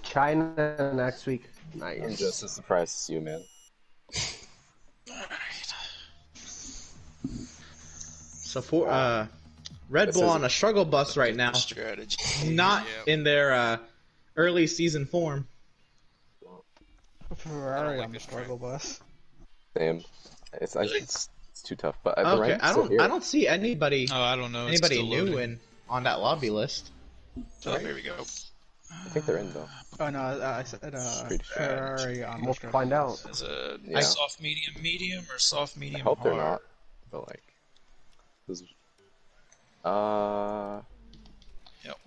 China next week. Nice. I'm just as surprised as you, man. Alright. So for Red Bull on a struggle bus right now, Strategy. not Yep. in their early season form. Ferrari on the struggle bus. Same. It's too tough, but the Okay, rank's still here. I don't see anybody Oh, I don't know. It's anybody still new loading. on that lobby list. Oh, here we go. I think they're in though. Oh no, I said Pretty sure. Ferrari on the We'll struggle find out. Is a Yeah. soft medium or soft medium I hope hard? they're not. But like, this, Yep.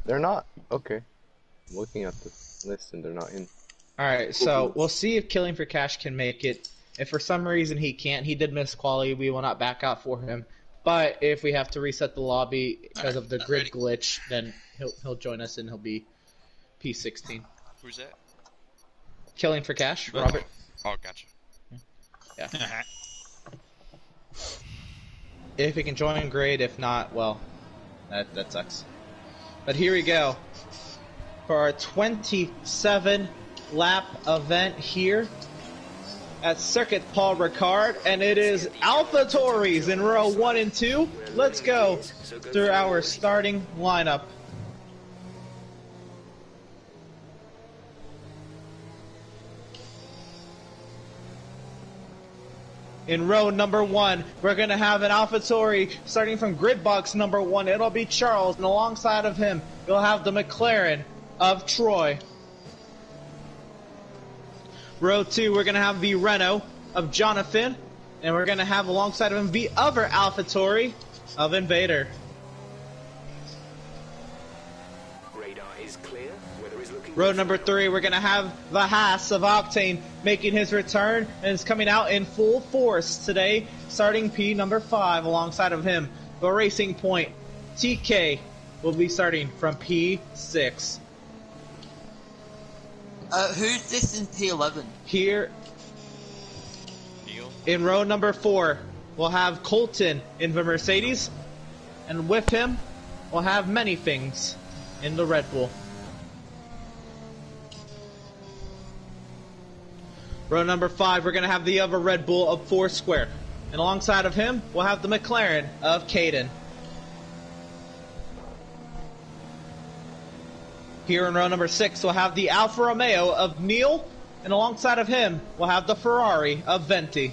they're not. Okay. I'm looking at the list and they're not in. Alright, so we'll see if Killing for Cash can make it. If for some reason he can't, he did miss quali, we will not back out for him. But if we have to reset the lobby because of the grid glitch, then he'll join us and he'll be P16. Who's that? Killing for Cash, Robert. Oh, gotcha. Yeah. If he can join, great. If not, well, that sucks. But here we go for our 27 lap event here at Circuit Paul Ricard, and it is AlphaTauris in row 1 and 2. Let's go through our starting lineup. In row number 1, we're going to have an AlphaTauri starting from grid box number 1. It'll be Charles, and alongside of him, you'll have the McLaren of Troy. Row 2, we're going to have the Renault of Jonathan, and we're going to have alongside of him the other AlphaTauri of Invader. Radar is clear. Weather is looking Row number 3, we're going to have the Haas of Octane making his return, and is coming out in full force today, starting P number 5 alongside of him. The Racing Point TK will be starting from P6. Who's this in P11? Here Neil. in row number 4, we'll have Colton in the Mercedes, and with him, we'll have many things in the Red Bull. Row number 5, we're going to have the other Red Bull of Foursquare, and alongside of him, we'll have the McLaren of Caden. Here in row number 6, we'll have the Alfa Romeo of Neil, and alongside of him, we'll have the Ferrari of Venti.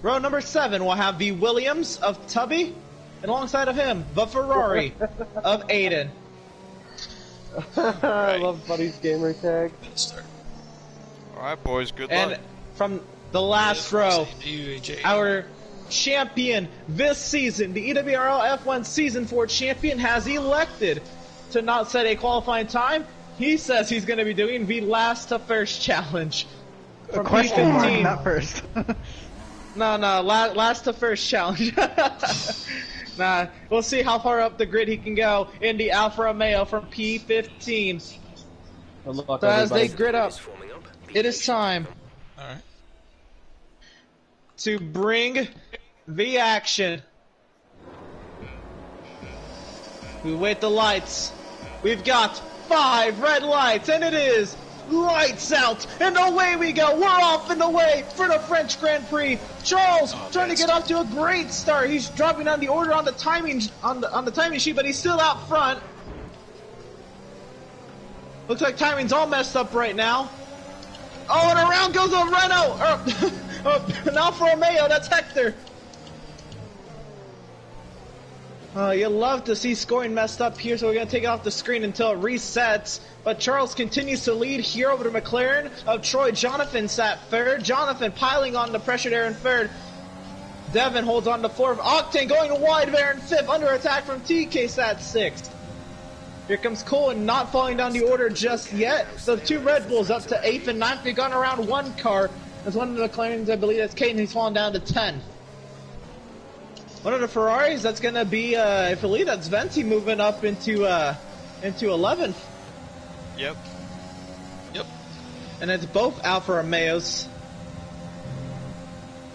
Row number 7, we'll have the Williams of Tubby, and alongside of him, the Ferrari of Aiden. I love Buddy's gamer tag. Good start. Alright, boys, good And luck. from the last row, UAJ. our champion this season, the EWRL F1 Season 4 champion, has elected to not set a qualifying time. He says he's going to be doing the last to first challenge. From Question mark, P15. not first. No, last to first challenge. Nah, we'll see how far up the grid he can go in the Alfa Romeo from P15. Good luck, So as they everybody. grid up, forming up. it is time Alright. to bring the action. We wait the lights. We've got 5 red lights, and it is lights out, and away we go. We're off and away for the French Grand Prix. Charles trying to get off to a great start. He's dropping down the order on the timing on the timing sheet, but he's still out front. Looks like timing's all messed up right now. Oh, and around goes a Renault, an Alfa Romeo. That's Hector. You love to see scoring messed up here, so we're going to take it off the screen until it resets. But Charles continues to lead here over to McLaren of Troy. Jonathan sat third. Jonathan piling on the pressure there in third. Devin holds on to fourth. Octane going wide there in fifth. Under attack from TK sat sixth. Here comes Colin not falling down the order just yet. The 2 Red Bulls up to 8th and 9th. They've gone around 1 car. That's one of the McLarens, I believe that's Caden. He's fallen down to 10th. One of the Ferraris, that's going to be, I believe that's Venti moving up into 11th. Yep. And it's both Alfa Romeos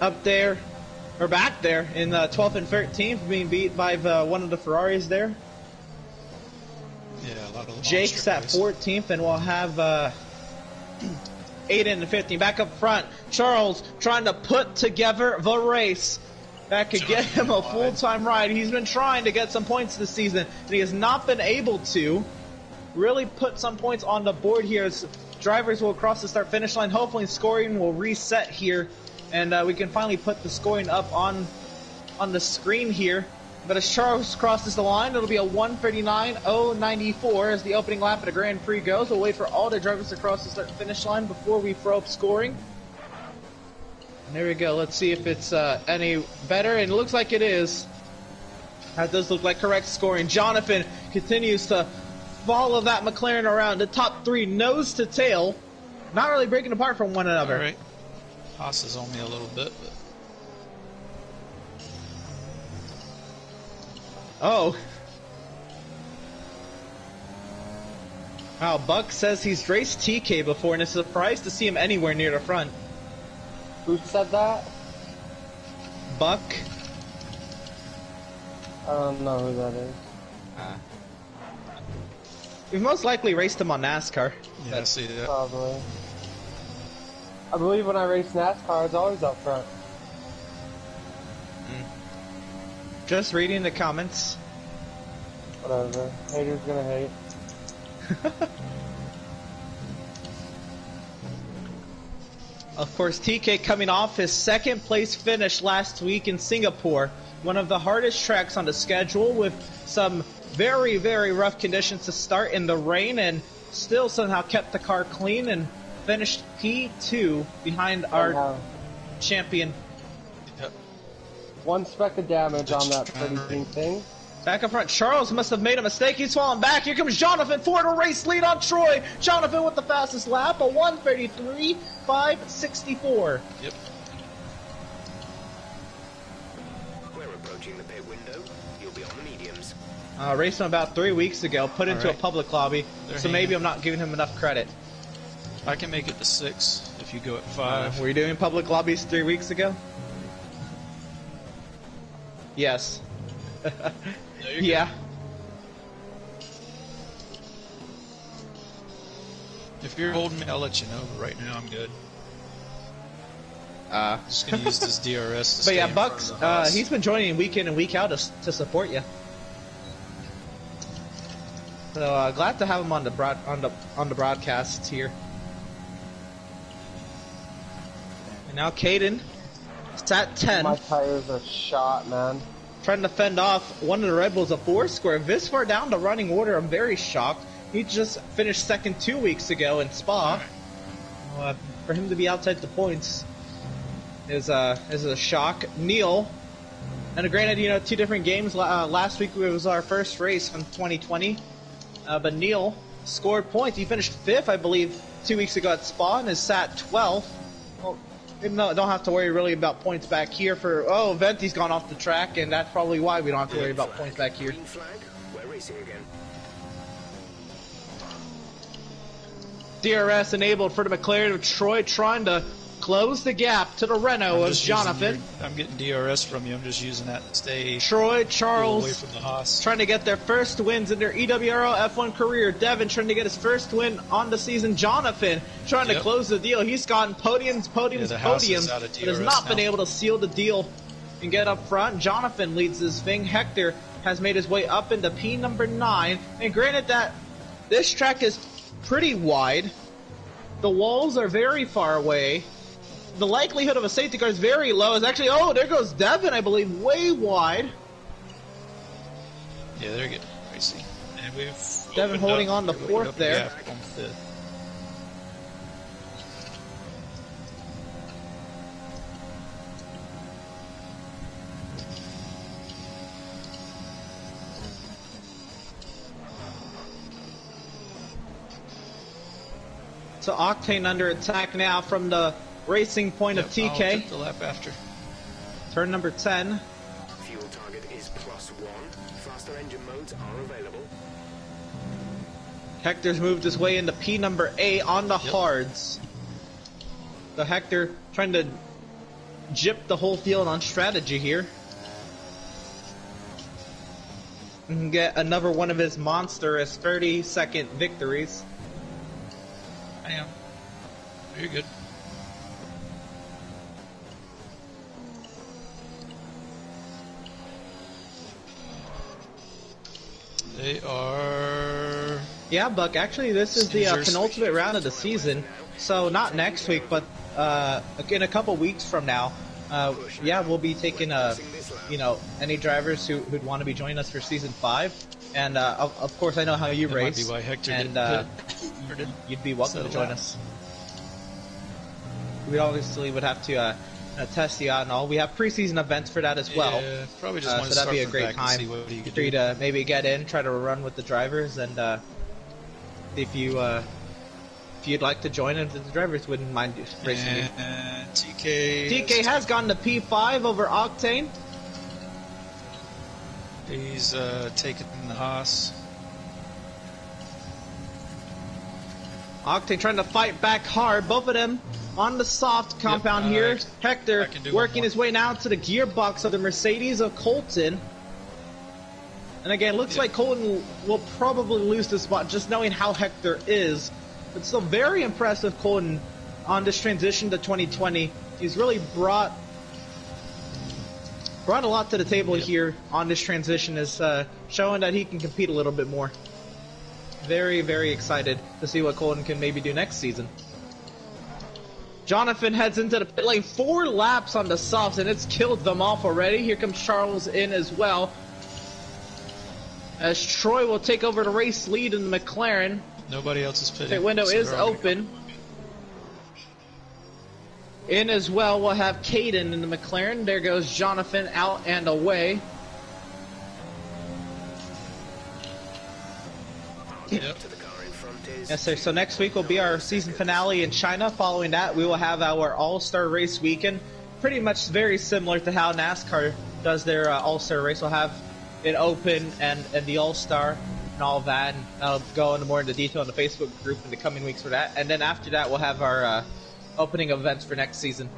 up there We're back there in 12th and 13th, being beat by one of the Ferraris there. Yeah, a lot of Jake's at 14th, and we'll have Aiden in 15th. Back up front, Charles trying to put together the race. That could get him a full-time ride. He's been trying to get some points this season, and he has not been able to really put some points on the board here as drivers will cross the start-finish line. Hopefully scoring will reset here, and we can finally put the scoring up on the screen here. But as Charles crosses the line, it'll be a 1:39.094 as the opening lap of the Grand Prix goes. We'll wait for all the drivers to cross the start-finish line before we throw up scoring. And there we go. Let's see if it's any better, and it looks like it is. That does look like correct scoring. Jonathan continues to follow that McLaren around. The top three nose to tail, not really breaking apart from one another. All right. Haas is on me a little bit, but oh. Wow, Buck says he's raced TK before and is surprised to see him anywhere near the front. Who said that? Buck. I don't know who that is. We've most likely raced him on NASCAR. yeah, I see that. Probably. I believe when I race NASCAR, I was always up front. Just reading the comments. Whatever. Haters gonna hate. Of course, TK coming off his second place finish last week in Singapore. One of the hardest tracks on the schedule with some very, very rough conditions to start in the rain, and still somehow kept the car clean and finished P2 behind our champion. Yep. One speck of damage on that pretty green thing. Back up front, Charles must have made a mistake. He's falling back. Here comes Jonathan Ford, a race lead on Troy. Jonathan with the fastest lap, a 1:33.564. Yep. We're approaching the pit window. You'll be on the mediums. Raced him about 3 weeks ago, put into a Alright. public lobby, They're so maybe hanging. I'm not giving him enough credit. I can make it to 6 if you go at 5. Were you doing public lobbies 3 weeks ago? Yes. No, you're Yeah. If you're holding me, I'll let you know. But right now, I'm good. Just gonna use this DRS. To But stay yeah, in Bucks, front of the Haas. he's been joining week in and week out to support you. So glad to have him on the broadcast here. And now Caden, it's at 10. My tires are shot, man. Trying to fend off one of the Red Bulls, a 4-square. This far down the running order, I'm very shocked. He just finished second 2 weeks ago in Spa. For him to be outside the points is a shock. Neil, and granted, 2 different games. Last week was our first race from 2020, but Neil scored points. He finished 5th, I believe, 2 weeks ago at Spa, and is sat 12th. Well, no, don't have to worry really about points back here for... Oh, Venti's gone off the track, and that's probably why we don't have to worry about points back here. Green flag. We're racing again. DRS enabled for the McLaren of Troy, trying to close the gap to the Renault of Jonathan. I'm getting DRS from you. I'm just using that to stay Troy, away Charles from the Haas. trying to get their first wins in their EWRL F1 career. Devin trying to get his first win on the season. Jonathan trying to Yep. close the deal. He's gotten podiums, the Haas is out of but has DRS not been now. able to seal the deal and get up front. Jonathan leads this thing. Hector has made his way up into P number 9. And granted that this track is pretty wide, the walls are very far away. The likelihood of a safety car is very low. It's actually, oh, there goes Devin, I believe, way wide. Yeah, they're getting crazy. And we've Devin opened holding up- on to opened 4th up the there. gap on 5th. So Octane under attack now from the racing point of I'll TK. take the lap after. Turn number 10. Fuel target is +1. Faster engine modes are available. Hector's moved his way into P number 8 on the hards. So Hector trying to gyp the whole field on strategy here. And get another one of his monstrous 30-second victories. I am. You're good. They are... Yeah, Buck, actually this is the penultimate round of the season, so not next week, but in a couple weeks from now, yeah, we'll be taking, you know, any drivers who'd want to be joining us for Season 5, and of course I know how you That race, might be why Hector and you'd be welcome to join us. We obviously would have to test you out and all. We have preseason events for that as well. Yeah, probably just want so to that'd start be a from great back and time see what he could for you do. to maybe get in, try to run with the drivers, and if you'd like to join, and if the drivers wouldn't mind racing you. And TK... TK has gotten to P5 over Octane. He's taking the Haas. Octane trying to fight back hard. Both of them on the soft compound here. Hector working his way now to the gearbox of the Mercedes of Colton. And again, looks like Colton will probably lose this spot just knowing how Hector is. But still very impressive Colton on this transition to 2020. He's really brought a lot to the table here on this transition, is showing that he can compete a little bit more. Very, very excited to see what Colton can maybe do next season. Jonathan heads into the pit lane, 4 laps on the softs, and it's killed them off already. Here comes Charles in as well, as Troy will take over the race lead in the McLaren. Nobody else is pitting. Pit window so is they're all open. In as well, we'll have Caden in the McLaren. There goes Jonathan out and away. Yep. Yes, sir. So next week will be our season finale in China. Following that, we will have our All-Star Race weekend. Pretty much very similar to how NASCAR does their All-Star Race. We'll have it open and the All-Star and all that. And I'll go into more into detail in the Facebook group in the coming weeks for that. And then after that, we'll have our opening events for next season.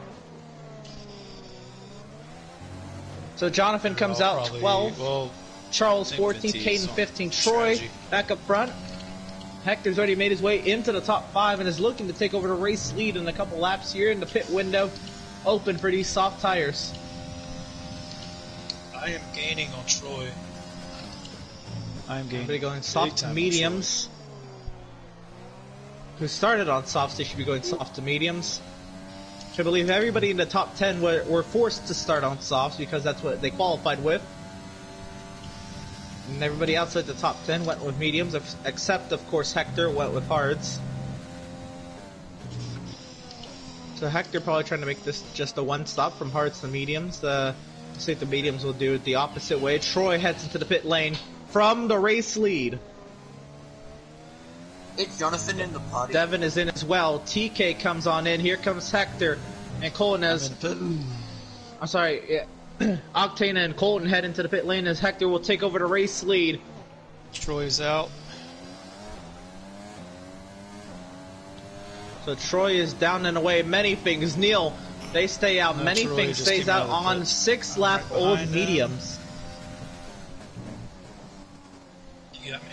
So Jonathan comes out 12. Well, Charles I think 14, Vinci Caden is on 15, Troy strategy. back up front. Hector's already made his way into the top 5 and is looking to take over the race lead in a couple laps here, in the pit window open for these soft tires. I am gaining on Troy. I am gaining. Everybody going big soft time to on mediums. Who started on softs, they should be going soft to mediums. I believe everybody in the top 10 were forced to start on softs because that's what they qualified with. And everybody outside the top 10 went with mediums, except, of course, Hector went with hards. So Hector probably trying to make this just a one-stop from hards to mediums. I think the mediums will do it the opposite way. Troy heads into the pit lane from the race lead. It's Jonathan in the party. Devin is in as well. TK comes on in. Here comes Hector. And Colton has... I'm sorry, yeah. Octane and Colton head into the pit lane as Hector will take over the race lead. Troy's out. So Troy is down and away. Many things. Neil, they stay out. No, Many Troy things just stays came out out of the on pit. 6-lap Right old behind mediums. You got me.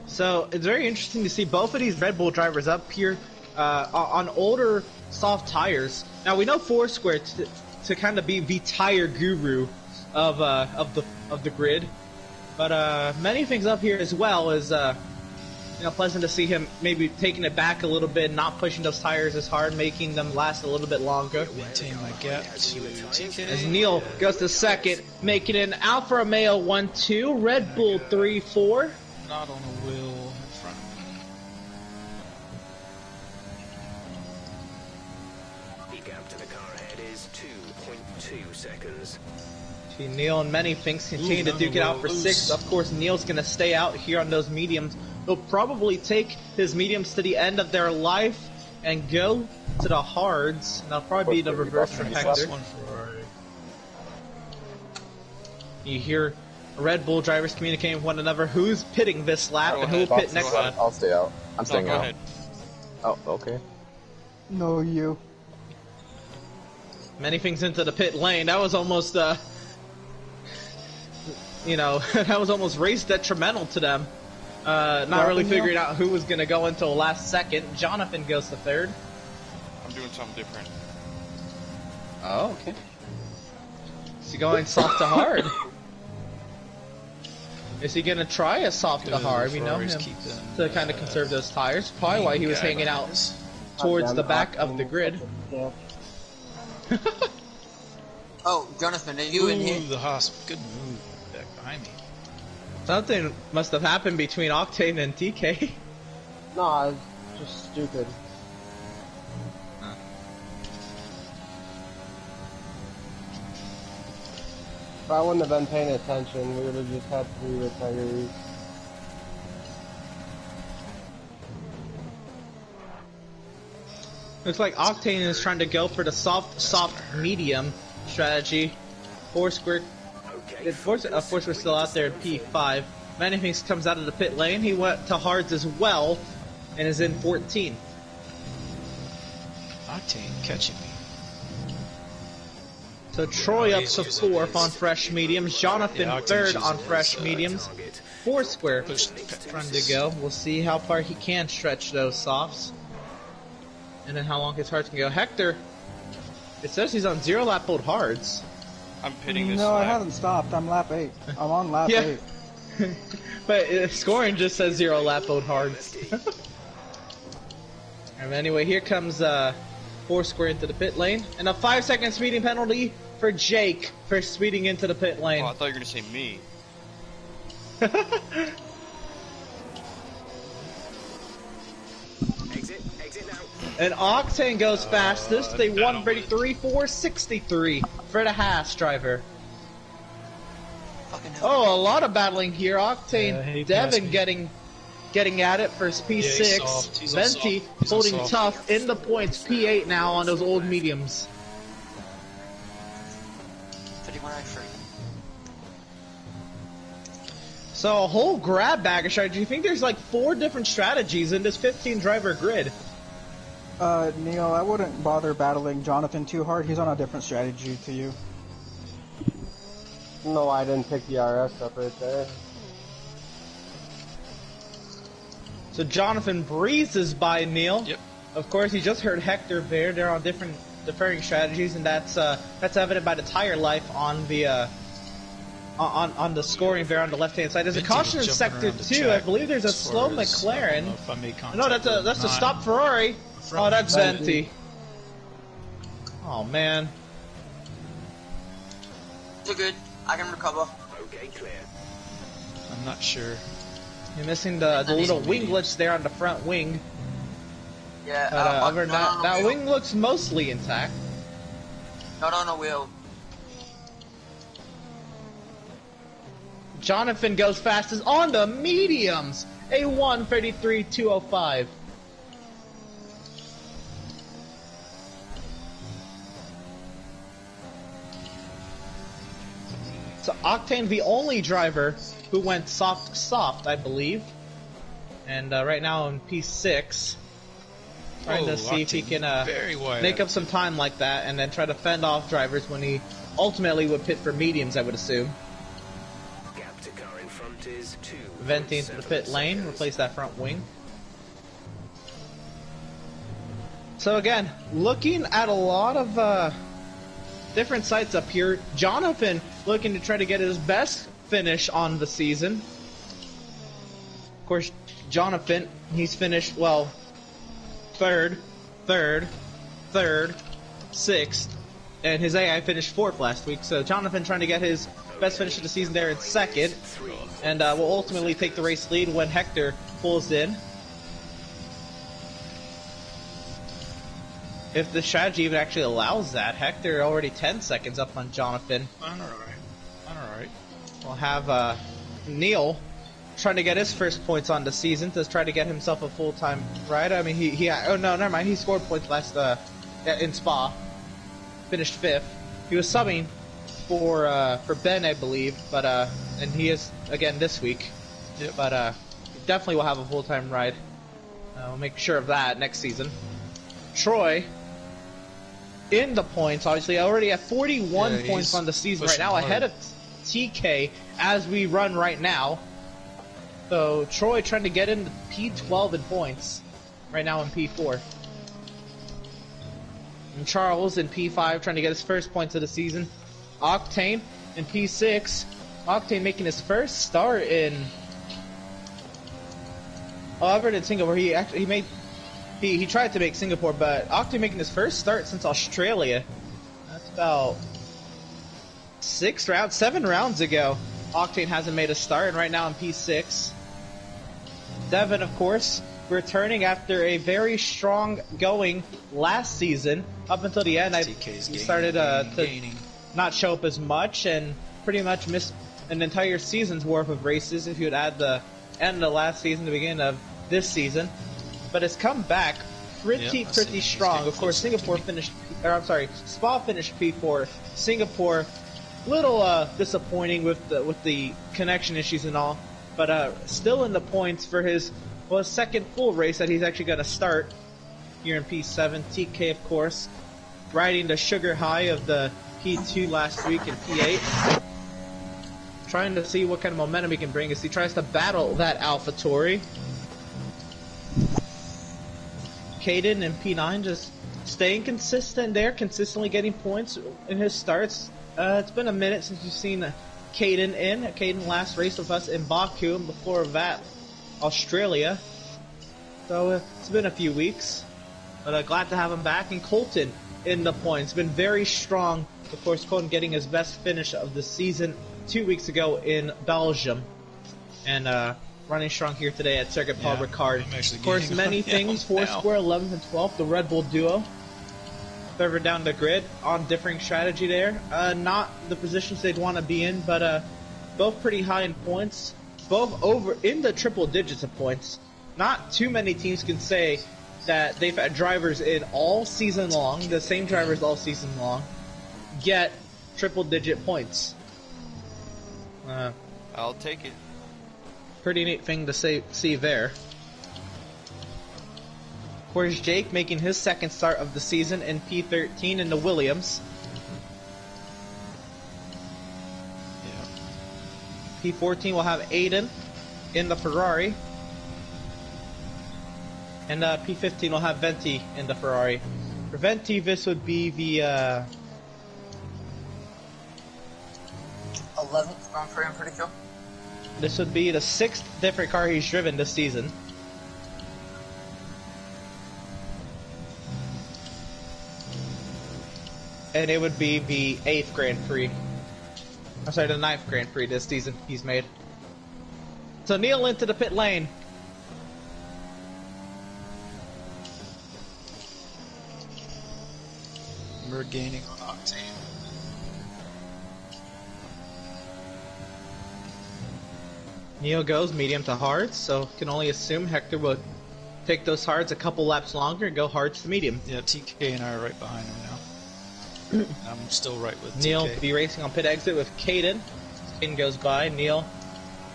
So it's very interesting to see both of these Red Bull drivers up here on older soft tires. Now we know Foursquare to kind of be the tire guru of the grid, but many things up here as well is pleasant to see him maybe taking it back a little bit, not pushing those tires as hard, making them last a little bit longer. Maintain my gap to TK. As Neil goes to second, making it an Alfa Romeo 1-2, Red Bull 3-4. Not on a wheel in front of me. The gap to the car ahead is 2.2 seconds. Neil and many things continue to duke it out for 6. Of course, Neil's going to stay out here on those mediums. He'll probably take his mediums to the end of their life and go to the hards. And that'll probably be the reverse from Hector. One Ferrari. You hear Red Bull drivers communicating with one another who's pitting this lap and who will pit next lap. I'll stay out. I'm staying go out. ahead. Oh, okay. No, you. Many things into the pit lane. That was almost, you know, that was almost race detrimental to them. Not really figuring out who was going to go until last second. Jonathan goes to third. I'm doing something different. Oh, okay. Is he going soft to hard? Is he going to try a soft to hard? We know him to kind of conserve those tires. Probably why he was hanging out towards the back of the grid. Yeah. Oh, Jonathan, are you in here? The Haas, good move back behind me. Something must have happened between Octane and TK. No, it's just stupid. If I wouldn't have been paying attention, we would have just had 3 retirees. Looks like Octane is trying to go for the soft, medium strategy. Foursquare, of course, we're still out there at P5. Manifings comes out of the pit lane. He went to hards as well, and is in 14. Octane catching me. So Troy up to 4th on fresh mediums. Jonathan Yeah, 3rd Octane's on using fresh mediums. Foursquare Push the pit trying to races. go. We'll see how far he can stretch those softs. And then how long his hards can go. Hector, it says he's on 0 lap old hards. I'm pitting this No, I lap. haven't stopped. I'm lap 8. I'm on lap Yeah. 8. But scoring just says 0 lap old hards. And anyway, here comes Foursquare into the pit lane. And a 5-second speeding penalty for Jake for speeding into the pit lane. Oh, I thought you were gonna say me. Exit now. And Octane goes fastest. They 133, 463 for the Haas driver. Fucking hell. Oh, a lot of battling here. Octane, Yeah, he passed Devin me. getting at it for his P6. Yeah, he's soft. He's on Venti soft. He's on holding soft. tough in the points. P8 now on those old mediums. 5103. So a whole grab bag of strategy. You think there's like 4 different strategies in this 15 driver grid? Neil, I wouldn't bother battling Jonathan too hard. He's on a different strategy to you. No, I didn't pick the RS up right there. So Jonathan breezes by Neil. Yep. Of course, you just heard Hector there. They're on differing strategies, and that's evident by the tire life on the on the scoring there on the left hand side. There's a Venti caution in was sector jumping around the 2. track I believe there's a as slow far as- I don't McLaren. know if I made contact No, that's or a not. stop Ferrari. Front Oh, that's Venti. Venti. Oh man. You're good. I can recover. Okay, clear. I'm not sure. You're missing the little winglets there on the front wing. Yeah, But other than not on that a wheel. wing looks mostly intact. Not on a wheel. Jonathan goes fastest on the mediums. A 1:33.205. So Octane, the only driver who went soft, I believe. And right now in P6. Trying to see if he can very wide make up some time like that and then try to fend off drivers when he ultimately would pit for mediums, I would assume. Gap to car in front is 2. Venting into the pit lane, replace that front wing. So again, looking at a lot of different sites up here. Jonathan looking to try to get his best finish on the season. Of course, Jonathan, he's finished, well, third, 6th, and his AI finished 4th last week. So Jonathan trying to get his best finish of the season there in 2nd, and will ultimately take the race lead when Hector pulls in. If the strategy even actually allows that, Hector already 10 seconds up on Jonathan. Alright. We'll have Neil trying to get his first points on the season to try to get himself a full-time ride. I mean, oh no, never mind. He scored points last in Spa, finished 5th. He was subbing for Ben, I believe, but and he is again this week. Yep. But definitely will have a full-time ride. We'll make sure of that next season. Troy in the points, obviously, already at 41 points on the season right now, ahead of TK as we run right now. So Troy trying to get into P12 in points right now in P4. And Charles in P5 trying to get his first points of the season. Octane in P6. Octane making his first start in in Singapore. He tried to make Singapore, but Octane making his first start since Australia. That's about 7 rounds ago. Octane hasn't made a start, and right now in P6. Devin, of course, returning after a very strong going last season. Up until the end, he started to not show up as much and pretty much missed an entire season's worth of races if you would add the end of the last season to the beginning of this season. But it's come back pretty strong. Of course, Spa finished P4. Singapore, little disappointing with the connection issues and all, but still in the points for his second full race that he's actually going to start here in P7. TK, of course, riding the sugar high of the P2 last week in P8. Trying to see what kind of momentum he can bring as he tries to battle that AlphaTauri. Caden in P9 just staying consistent there, consistently getting points in his starts. It's been a minute since you've seen Caden in. Caden last raced with us in Baku, and before that, Australia. So it's been a few weeks, but glad to have him back. And Colton in the points, been very strong. Of course, Colton getting his best finish of the season 2 weeks ago in Belgium, and running strong here today at Circuit Paul Ricard. Of course, many things. Foursquare, 11th and 12th, the Red Bull duo. Further down the grid, on differing strategy there. Not the positions they'd want to be in, but both pretty high in points. Both over in the triple digits of points. Not too many teams can say that they've had drivers in all season long, the same drivers all season long, get triple digit points. I'll take it. Pretty neat thing to see there. Of course, Jake making his second start of the season in P13 in the Williams. Yeah. P14 will have Aiden in the Ferrari. And P15 will have Venti in the Ferrari. For Venti, this would be the 11th Grand Prix, I'm pretty sure. This would be the 6th different car he's driven this season. And it would be the 8th Grand Prix. I'm sorry, the 9th Grand Prix this season he's made. So Neil into the pit lane. We're gaining on Octane. Neil goes medium to hards, so can only assume Hector will take those hards a couple laps longer and go hards to medium. Yeah, TK and I are right behind him now. I'm still right with Neil TK. be racing on pit exit with Caden. Caden goes by. Neil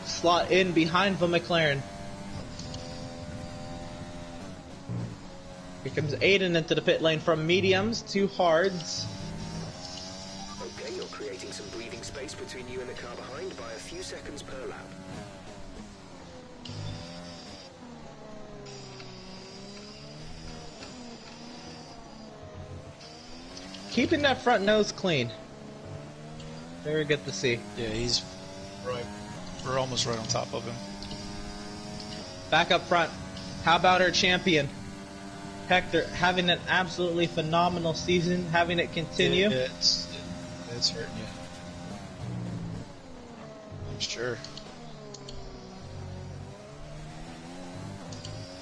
slot in behind the McLaren. Here comes Aiden into the pit lane from mediums to hards. Okay, you're creating some breathing space between you and the car behind by a few seconds per lap. Keeping that front nose clean. Very good to see. Yeah, he's right. We're almost right on top of him. Back up front. How about our champion? Hector having an absolutely phenomenal season, having it continue. Yeah, it's hurting you. I'm sure.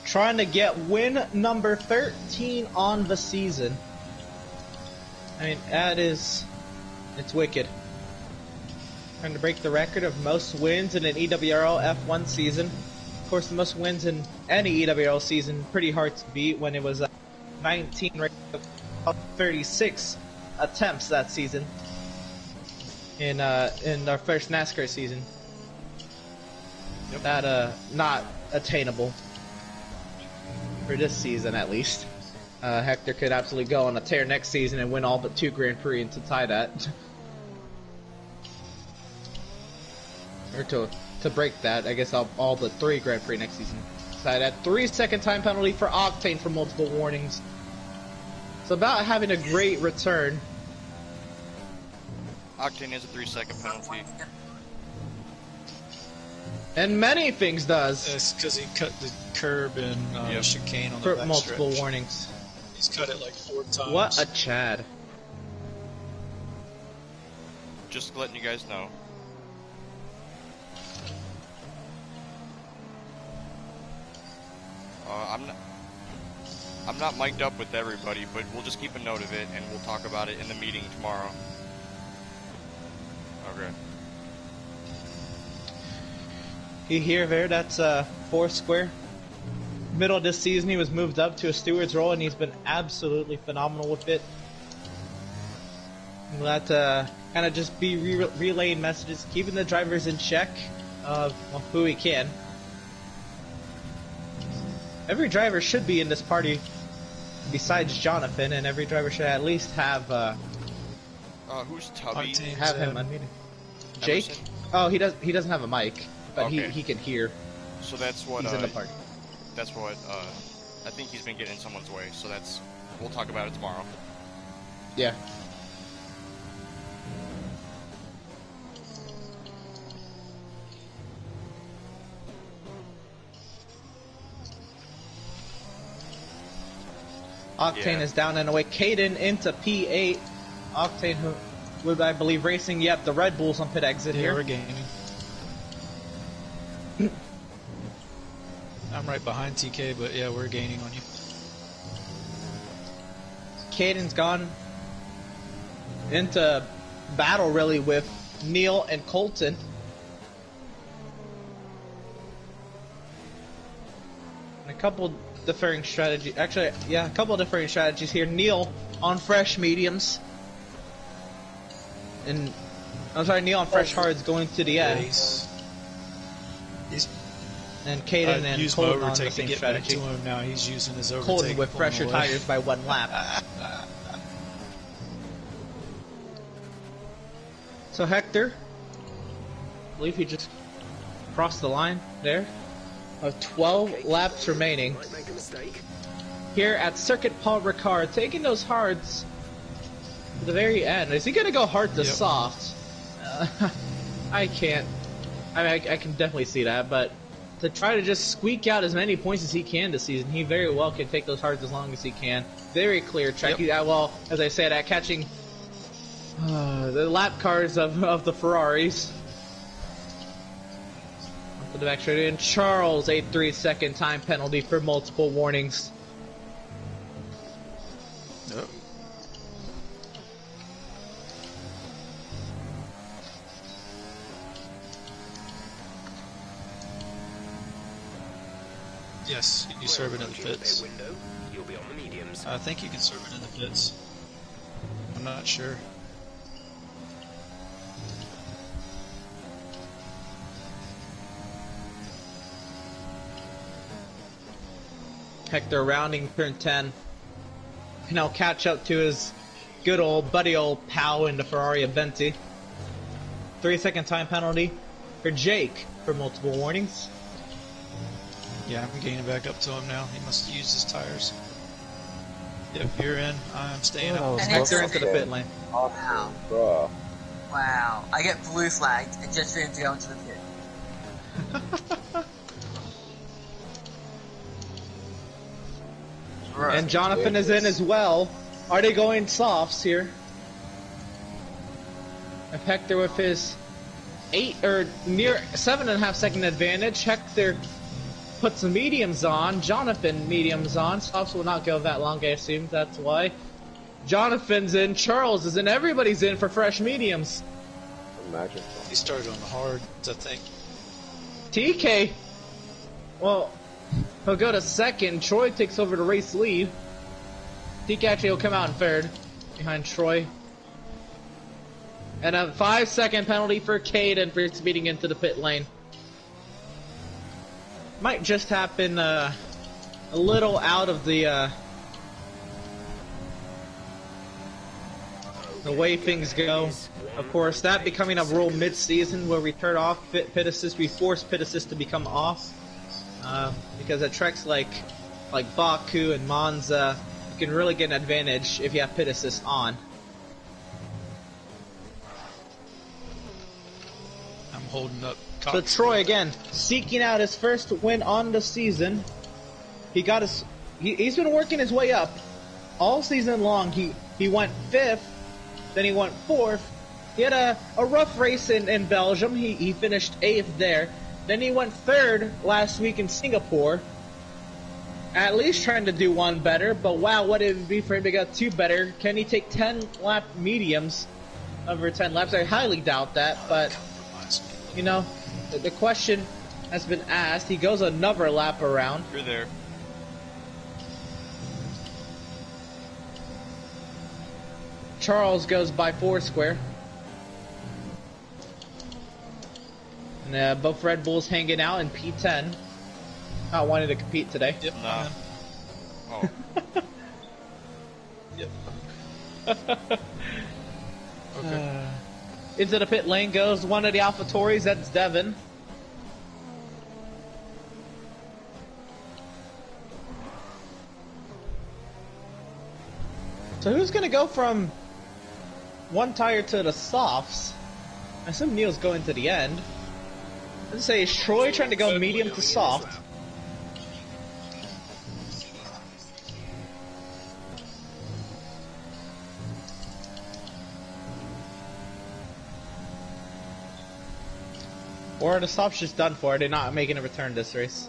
Trying to get win number 13 on the season. I mean, it's wicked. Trying to break the record of most wins in an EWRL F1 season. Of course, the most wins in any EWRL season, pretty hard to beat when it was 19 of 36 attempts that season. in our first NASCAR season. Yep. That not attainable for this season at least. Hector could absolutely go on a tear next season and win all but 2 Grand Prix and to tie that. Or to break that, I guess all but 3 Grand Prix next season. Tie that 3-second time penalty for Octane for multiple warnings. It's about having a great return. Octane is a 3-second penalty. And many things does. It's because he cut the curb and Yep. chicane on the For back multiple stretch. warnings. He's cut it like 4 times. What a Chad. Just letting you guys know. I'm not mic'd up with everybody, but we'll just keep a note of it and we'll talk about it in the meeting tomorrow. Okay. You hear there? That's Foursquare. Middle of this season, he was moved up to a steward's role, and he's been absolutely phenomenal with it. We'll have to kind of just be relaying messages, keeping the drivers in check of who he can. Every driver should be in this party besides Jonathan, and every driver should at least have Who's Tubby? Octane's, have him unmuted. Jake? Emerson? Oh, he doesn't have a mic, but Okay. he can hear. So that's what, He's in the party. that's what, I think he's been getting in someone's way, so we'll talk about it tomorrow. Yeah. Octane Yeah. is down and away. Caden into P8. Octane, who would I believe racing? Yep, the Red Bulls on pit exit Yeah, we're here. gaining. I'm right behind TK, but yeah, we're gaining on you. Caden's gone into battle really with Neil and Colton. And a couple differing strategies. Actually, yeah, a couple differing strategies here. Neil on fresh mediums. And I'm sorry, Neil on fresh hards going to the Yeah, end. he's And Caden and used my Colton on the overtake to same get strategy. back to him. Now he's using his overtake. Colton with pulling fresher away. tires by 1 lap. So Hector, I believe he just crossed the line there. 12 laps remaining Might make a mistake. here at Circuit Paul Ricard, taking those hards to the very end. Is he going to go hard to Yep. soft? I can't. I mean, I can definitely see that, but to try to just squeak out as many points as he can this season, he very well can take those hards as long as he can. Very clear track. Yep. Well, as I said, at catching the lap cars of the Ferraris. To the back straight in. Charles, a 3-second time penalty for multiple warnings. Yep. Yes, you serve it in the Approaching pits. their window, you'll be on the mediums. I think you can serve it in the pits. I'm not sure. Hector rounding turn 10. And he'll catch up to his good old buddy old pal in the Ferrari Aventi. 3-second time penalty for Jake for multiple warnings. Yeah, I'm gaining back up to him now. He must have used his tires. Yep, you're in. I'm staying Oh, up. And Hector it's- into the pit lane. Awesome, bruh. Wow. I get blue flagged and just for him to go into the pit. And Jonathan is in as well. Are they going softs here? If Hector with his 8 or near 7.5 second advantage, Hector puts the mediums on. Jonathan mediums on. Softs will not go that long, I assume. That's why. Jonathan's in. Charles is in. Everybody's in for fresh mediums. Imagine. He started on the hards, I think. TK. Well, he'll go to second. Troy takes over the race lead. TK actually will come out in third behind Troy. And a 5-second penalty for Caden for speeding into the pit lane. Might just happen a little out of the way things go. Of course, that becoming a rule mid-season where we turn off pit assist, we force pit assist to become off. Because at tracks like Baku and Monza, you can really get an advantage if you have pit assist on. I'm holding up. So Troy again, seeking out his first win on the season. He got his. He's been working his way up all season long. He went 5th, then he went 4th. He had a rough race in Belgium. He finished 8th there. Then he went 3rd last week in Singapore. At least trying to do one better, but wow, what it would be for him to get 2 better. Can he take 10 lap mediums over 10 laps? I highly doubt that, but you know, the question has been asked. He goes another lap around. You're there. Charles goes by 4 square. And both Red Bulls hanging out in P10. Not wanting to compete today. Yep. Nah. Oh. Yep. Okay. Into the pit lane goes one of the AlphaTauris. That's Devin. So who's going to go from one tire to the softs? I assume Neil's going to the end. Let's say, is Troy trying to go medium to soft? Or are the softs just done for? Are they not making a return this race?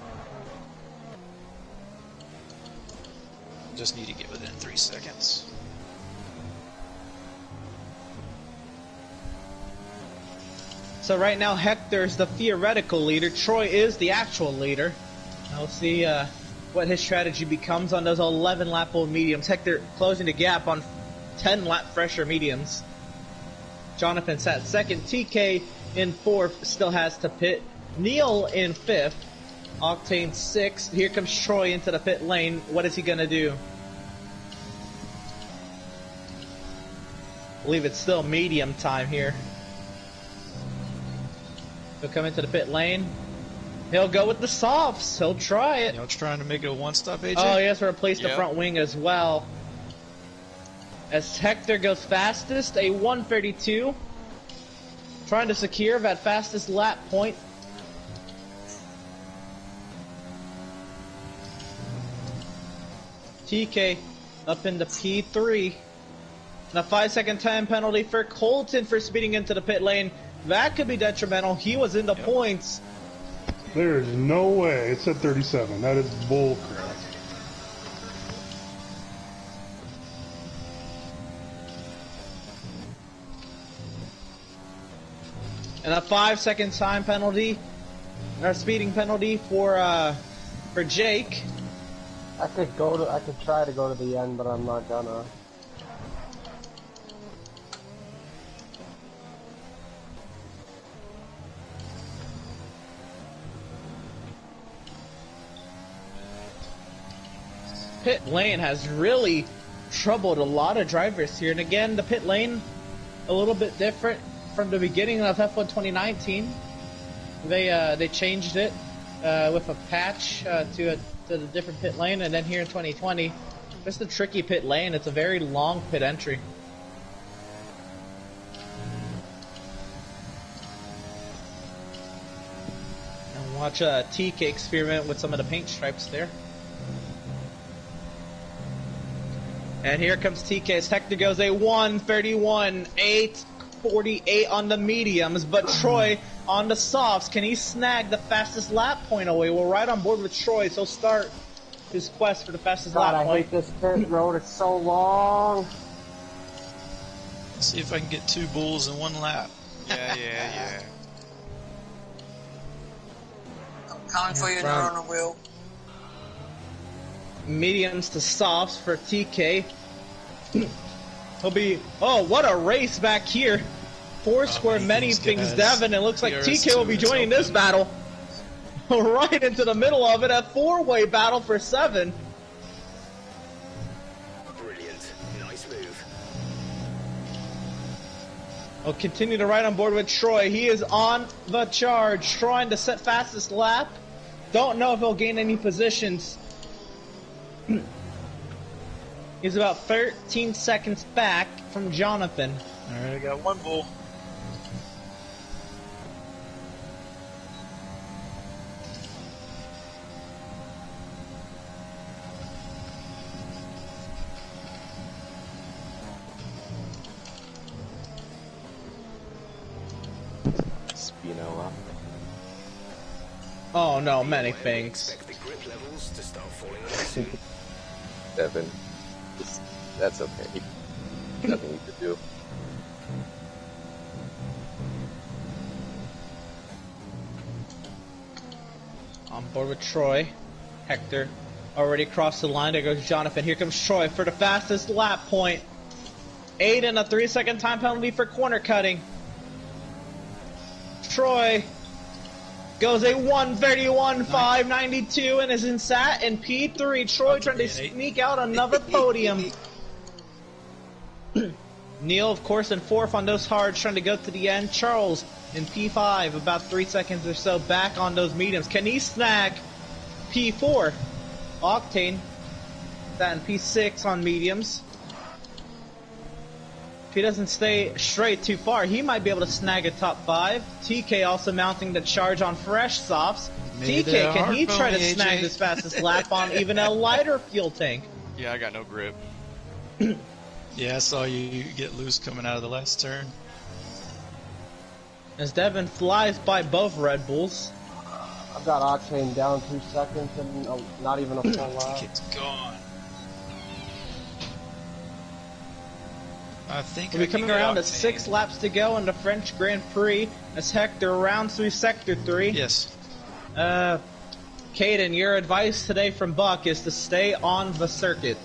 Just need to get within 3 seconds. So right now Hector's the theoretical leader. Troy is the actual leader. We'll see what his strategy becomes on those 11 lap old mediums. Hector closing the gap on 10 lap fresher mediums. Jonathan sat 2nd. TK in 4th, still has to pit. Neil in 5th. Octane 6th. Here comes Troy into the pit lane. What is he going to do? I believe it's still medium time here. He'll come into the pit lane. He'll go with the softs. He'll try it. Y'all trying to make it a one-stop, AJ? Oh, he has to replace the Yep. front wing as well. As Hector goes fastest, a 132. Trying to secure that fastest lap point. TK up into P3. And a 5-second time penalty for Colton for speeding into the pit lane. That could be detrimental. He was in the points. There is no way. It said 37. That is bull crap. And a 5-second time penalty, or speeding penalty for Jake. I could try to go to the end, but I'm not gonna. Pit lane has really troubled a lot of drivers here, and again, the pit lane a little bit different from the beginning of F1 2019. They changed it with a patch to the different pit lane, and then here in 2020, just a tricky pit lane. It's a very long pit entry. And watch TK experiment with some of the paint stripes there. And here comes TK as Hector goes a 1:31, 8:48 on the mediums, but Troy on the softs. Can he snag the fastest lap point away? We're right on board with Troy, so start his quest for the fastest God, lap I point. hate this pit road. It's so long. See if I can get 2 bulls in 1 lap. Yeah. I'm coming for you there on the wheel. Mediums to softs for TK. He'll be... Oh, what a race back here. Foursquare many these things, guys. Devin. It looks like PRS2 TK will be is joining this open. battle. Right into the middle of it, a four-way battle for 7. Brilliant. Nice move. I'll continue to ride on board with Troy. He is on the charge, trying to set fastest lap. Don't know if he'll gain any positions. He's about 13 seconds back from Jonathan. Alright, I got one bull. Spino up. Oh no, many However, things. expect the grip levels to start falling away soon. Devin. That's okay. Nothing you could do. On board with Troy. Hector already crossed the line. There goes Jonathan. Here comes Troy for the fastest lap point. 8 and a 3-second time penalty for corner cutting. Troy goes a 1:31.592 and is in sat in P3. Troy trying to sneak out another podium. Neil, of course, in 4th on those hards, trying to go to the end. Charles in P5, about 3 seconds or so back on those mediums. Can he snag P4? Octane, that in P6 on mediums. If he doesn't stay straight too far, he might be able to snag a top 5. TK also mounting the charge on fresh softs. Maybe TK, they're can he hard try to pony, snag AJ? this fastest lap on even a lighter fuel tank? Yeah, I got no grip. Yeah, I saw you get loose coming out of the last turn. As Devin flies by both Red Bulls. I've got Octane down 2 seconds and not even a full lap. It's gone. I think We'll be I coming can get around to Octane. 6 laps to go in the French Grand Prix as Hector rounds through Sector 3. Yes. Caden, your advice today from Buck is to stay on the circuit.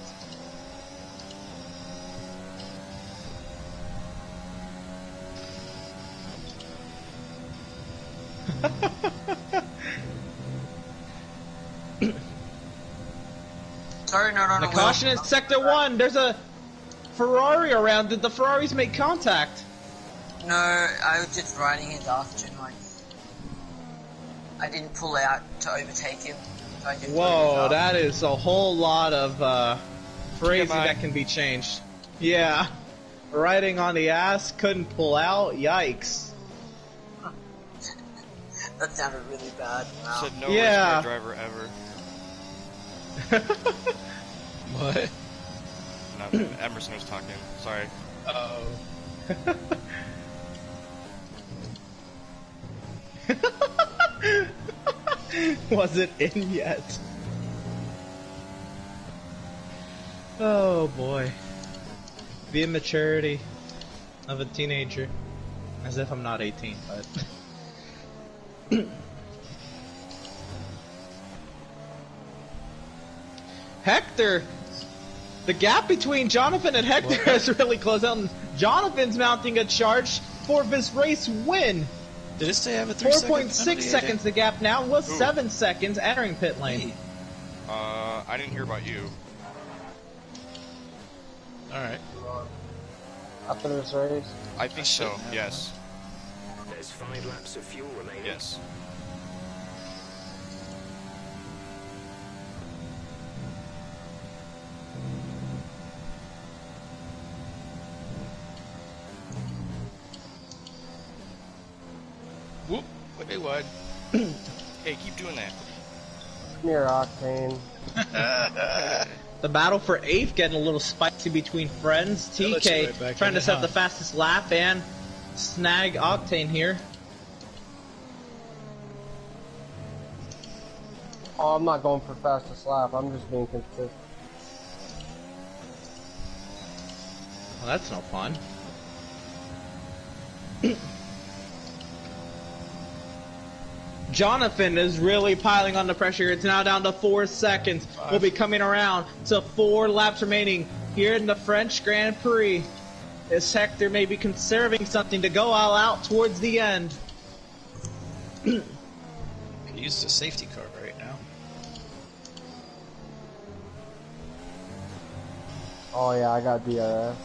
Sorry, not on The a caution is Sector 1. There's a Ferrari around. Did the Ferraris make contact? No, I was just riding his after, like, I didn't pull out to overtake him. So I just Whoa, that is a whole lot of phrasing TMI. that can be changed. Yeah. Riding on the ass, couldn't pull out. Yikes. That sounded really bad. Wow. Said no Yeah. race car driver ever. What? Nothing. Emerson was talking. Sorry. Oh. Was it in yet? Oh boy. The immaturity of a teenager. As if I'm not 18, but... Hector! The gap between Jonathan and Hector has really closed out, and Jonathan's mounting a charge for this race win. Did it say I have a 3 second 4.6 penalty, seconds the gap now, was Ooh. 7 seconds entering pit lane. I didn't hear about you. Alright. After this race, I think so. shouldn't have Yes. There's 5 laps of fuel remaining. Yes. Whoop. Way wide. Hey, keep doing that. come here, Octane. The battle for 8th getting a little spicy between friends. I'll let you right TK back trying in to it, set huh? the fastest lap and snag Octane here. Oh, I'm not going for fastest lap. I'm just being consistent. Well, that's no fun. Jonathan is really piling on the pressure. It's now down to 4 seconds. We'll be coming around to 4 laps remaining here in the French Grand Prix. Is Hector maybe conserving something to go all out towards the end? He uses a safety car right now. Oh yeah, I got DRS.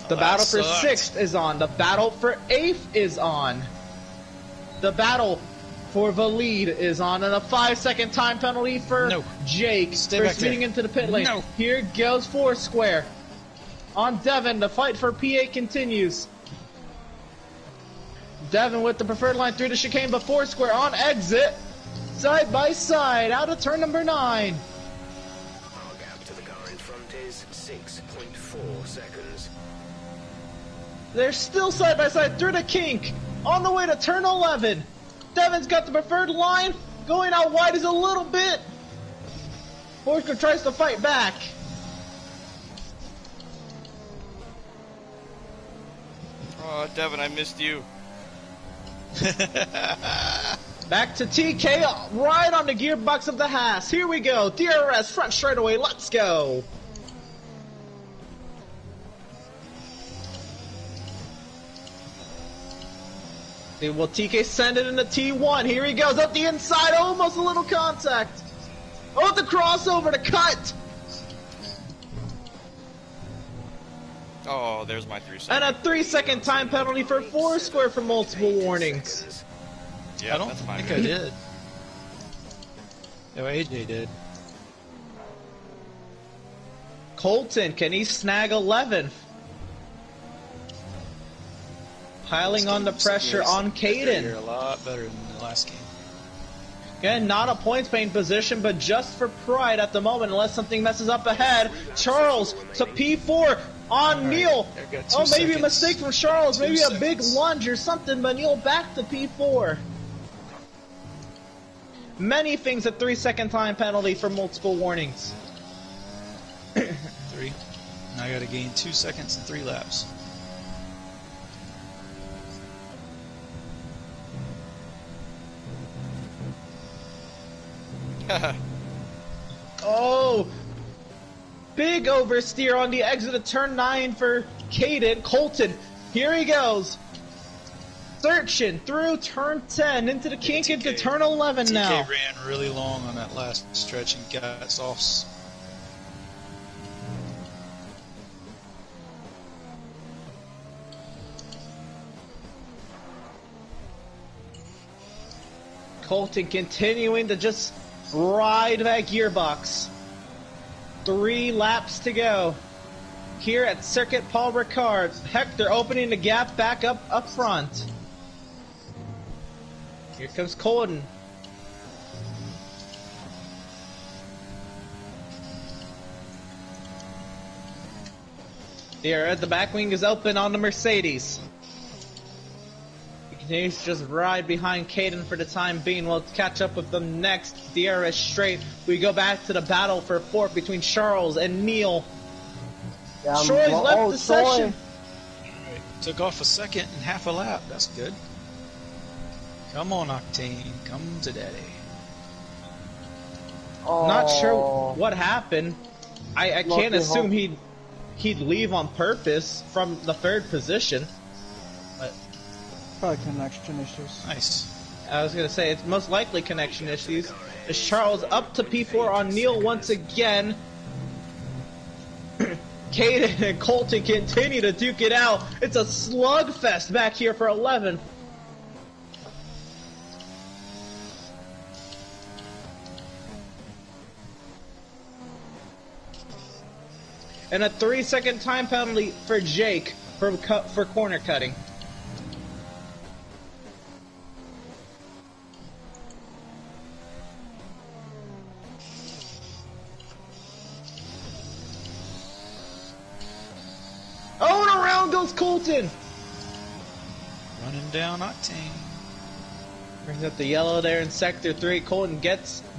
The battle for 6th is on. The battle for 8th is on. The battle for the lead is on. And a 5-second time penalty for Jake for speeding into the pit lane. Here goes Foursquare. On Devin, the fight for PA continues. Devin with the preferred line through the chicane, but Foursquare on exit. Side by side, out of turn number 9. Our gap to the car in front is 6.4 seconds. They're still side by side through the kink. On the way to turn 11. Devin's got the preferred line. Going out wide is a little bit. Foursquare tries to fight back. Oh, Devin, I missed you. Back to TK, right on the gearbox of the Haas. Here we go. DRS front straightaway. Let's go. Will TK send it into T1? Here he goes up the inside. Almost a little contact. Oh, the crossover to cut. Oh, there's my 3 seconds. And a 3-second time penalty for Foursquare for multiple warnings. Yeah, I don't think I did. No, AJ did. Colton, can he snag 11th? Piling on the pressure on Caden. A lot better than the last game. Again, not a points paying position, but just for pride at the moment, unless something messes up ahead. Charles to P4 on Neil. Oh, maybe a mistake from Charles. Maybe a big lunge or something, but Neil back to P4. Many things a 3-second time penalty for multiple warnings. 3. Now I gotta gain 2 seconds and 3 laps. Oh, big oversteer on the exit of turn 9 for Caden. Colton, here he goes. Searching through turn 10 into the kink into turn 11 now. TK ran really long on that last stretch and got softs. Colton continuing to just ride that gearbox. 3 laps to go. Here at Circuit Paul Ricard, Hector opening the gap back up front. Here comes Colton. There, the back wing is open on the Mercedes. He continues to just ride behind Caden for the time being. We'll catch up with them next. DRS straight. We go back to the battle for 4th between Charles and Neil. Yeah, Troy's left the session. Right. Took off a second and half a lap. That's good. Come on, Octane. Come to daddy. Oh. Not sure what happened. I can't assume he'd leave on purpose from the 3rd position. But Probably connection issues. Nice. I was going to say, it's most likely connection issues. As Charles up to P4 on Neil once again. Caden and Colton continue to duke it out. It's a slugfest back here for 11th. And a 3-second time penalty for Jake for corner cutting. Oh, and around goes Colton. Running down Octane. Brings up the yellow there in Sector 3. Colton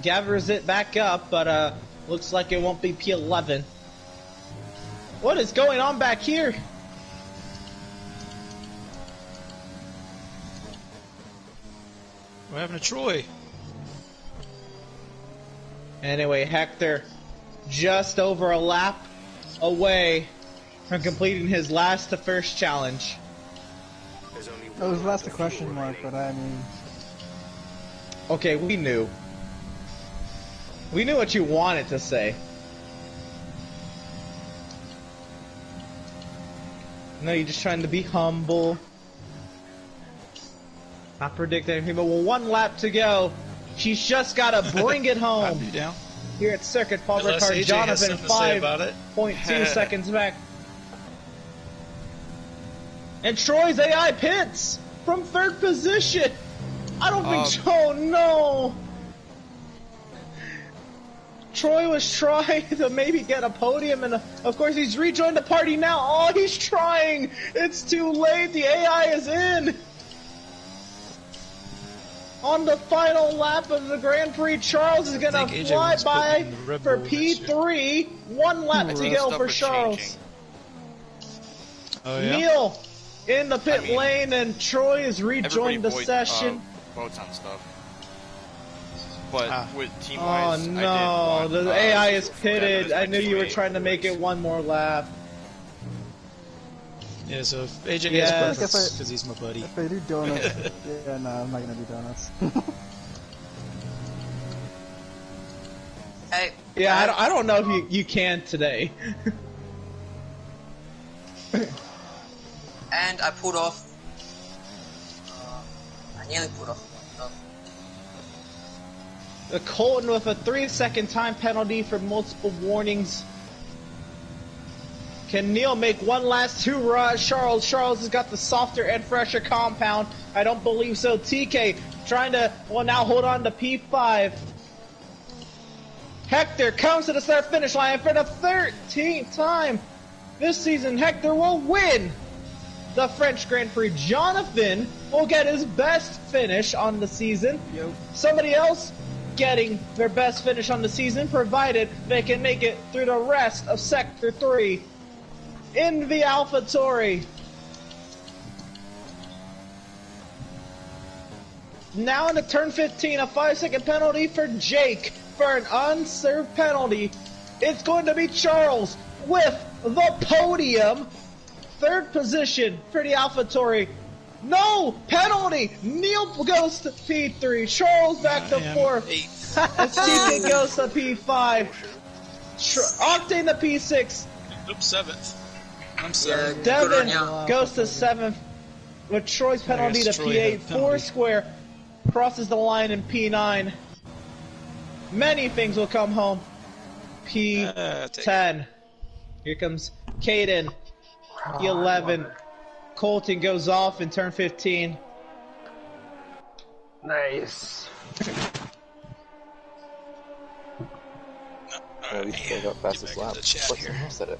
gathers it back up, but looks like it won't be P11. What is going on back here? What happened to Troy? Anyway, Hector just over a lap away from completing his last to first challenge. There's only It was last a question mark, but I mean, Okay, we knew. We knew what you wanted to say. No, you're just trying to be humble. Not predict anything, but with 1 lap to go. She's just got to bring it home. I'd be down. Here at Circuit Paul Unless Ricard, AJ has Jonathan something to say about it. 5.2 seconds back. And Troy's AI pits from 3rd position. I don't think. Oh no! Troy was trying to maybe get a podium, and of course he's rejoined the party now. Oh, he's trying. It's too late. The AI is in. On the final lap of the Grand Prix, Charles is gonna fly by for P3. 1 lap to go for Charles. Oh, yeah? Neil in the pit lane, and Troy has rejoined the session. Votes on stuff. But with team Oh wise, no, the AI is pitted. I knew you were trying to make it 1 more lap. Yeah, so if AJ Yes. has preference, because he's my buddy. if they do donuts, yeah, no, I'm not gonna do donuts. Hey. Yeah, I don't know if you can today. And I pulled off. I nearly pulled off. The Colton with a 3-second time penalty for multiple warnings. Can Neil make one last hurrah? Charles has got the softer and fresher compound. I don't believe so. TK trying to, well, now hold on to P5. Hector comes to the start finish line for the 13th time this season. Hector will win the French Grand Prix. Jonathan will get his best finish on the season. Yep. Somebody else getting their best finish on the season, provided they can make it through the rest of Sector 3 in the AlphaTauri. Now into turn 15, a 5-second penalty for Jake for an unserved penalty. It's going to be Charles with the podium. 3rd position for the AlphaTauri. No! Penalty! Neil goes to P3. Charles back to 4th. TK goes to P5. Octane to P6. Oops, 7th. I'm sorry. Devin goes to 7th with Troy's penalty to P8. Foursquare crosses the line in P9. Many things will come home. P10. Here comes Caden. P11. Colton goes off in turn 15. Nice. At least I got fastest lap. What's the house at it?